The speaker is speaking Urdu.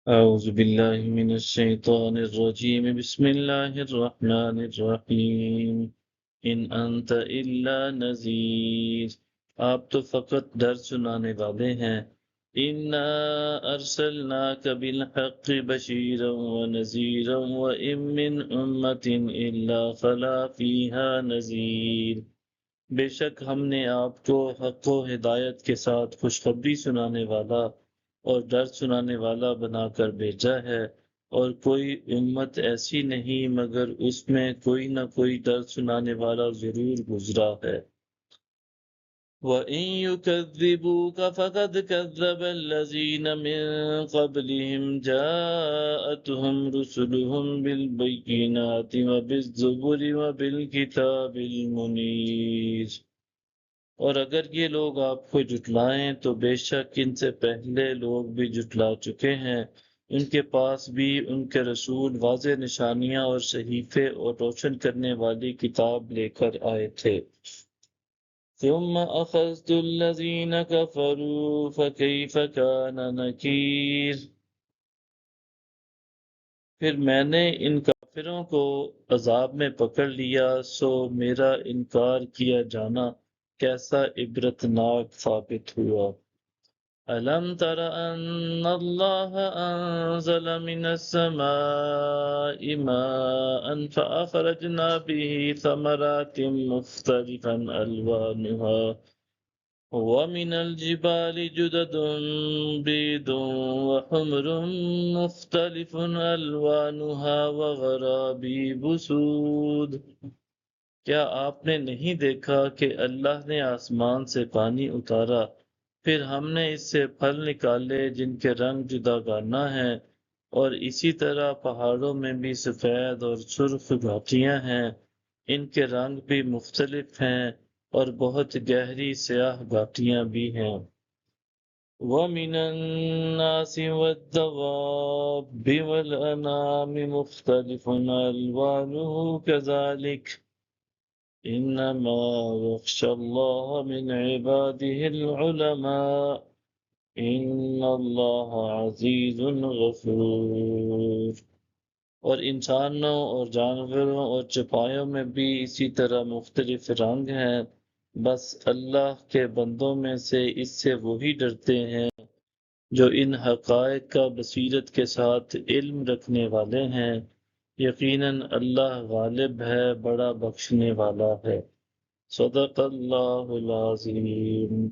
أعوذ بالله من الشيطان الرجيم بسم الله الرحمن الرحيم إن أنت إلا نذير آپ تو فقط ڈر سنانے والے ہیں إنا أرسلناك بالحق بشيرا ونذيرا وإن من أمة إلا خلا فيها نذير بے شک ہم نے آپ کو حق و ہدایت کے ساتھ خوشخبری سنانے والا اور ڈر سنانے والا بنا کر بھیجا ہے، اور کوئی امت ایسی نہیں مگر اس میں کوئی نہ کوئی ڈر سنانے والا ضرور گزرا ہے۔ وَإِن يُكَذِّبُوكَ فَقَدْ كَذَّبَ الَّذِينَ مِن قَبْلِهِمْ جَاءَتْهُمْ رُسُلُهُم بِالْبَيِّنَاتِ وَبِالزُّبُرِ وَبِالْكِتَابِ الْمُنِيرِ۔ اور اگر یہ لوگ آپ کو جھٹلائیں تو بے شک ان سے پہلے لوگ بھی جھٹلا چکے ہیں، ان کے پاس بھی ان کے رسول واضح نشانیاں اور صحیفے اور روشن کرنے والی کتاب لے کر آئے تھے۔ ثم اخذت الذین کفروا فکیف کان نکیر، پھر میں نے ان کافروں کو عذاب میں پکڑ لیا، سو میرا انکار کیا جانا کیسا عبرتناک ثابت ہوا۔ أَلَمْ تَرَ أَنَّ اللَّهَ أَنزَلَ مِنَ السَّمَاءِ مَاءً فَأَخْرَجْنَا بِهِ ثَمَرَاتٍ مُخْتَلِفًا أَلْوَانُهَا وَمِنَ الْجِبَالِ جُدَدٌ بِيضٌ وَحُمْرٌ مُخْتَلِفٌ أَلْوَانُهَا وَغَرَابِيبُ سُودٌ۔ کیا آپ نے نہیں دیکھا کہ اللہ نے آسمان سے پانی اتارا، پھر ہم نے اس سے پھل نکالے جن کے رنگ جداگانہ ہیں، اور اسی طرح پہاڑوں میں بھی سفید اور سرخ گھاٹیاں ہیں، ان کے رنگ بھی مختلف ہیں، اور بہت گہری سیاہ گھاٹیاں بھی ہیں۔ وَمِنَ النَّاسِ وَالدَّوَابِّ وَالْأَنْعَامِ مُخْتَلِفٌ أَلْوَانُهُ كَذَلِكَ إنما يخشى الله من عباده العلماء إن الله عزيز غفور۔ اور انسانوں اور جانوروں اور چپایوں میں بھی اسی طرح مختلف رنگ ہیں، بس اللہ کے بندوں میں سے اس سے وہی ڈرتے ہیں جو ان حقائق کا بصیرت کے ساتھ علم رکھنے والے ہیں۔ یقیناً اللہ غالب ہے، بڑا بخشنے والا ہے۔ صدق اللہ العظیم۔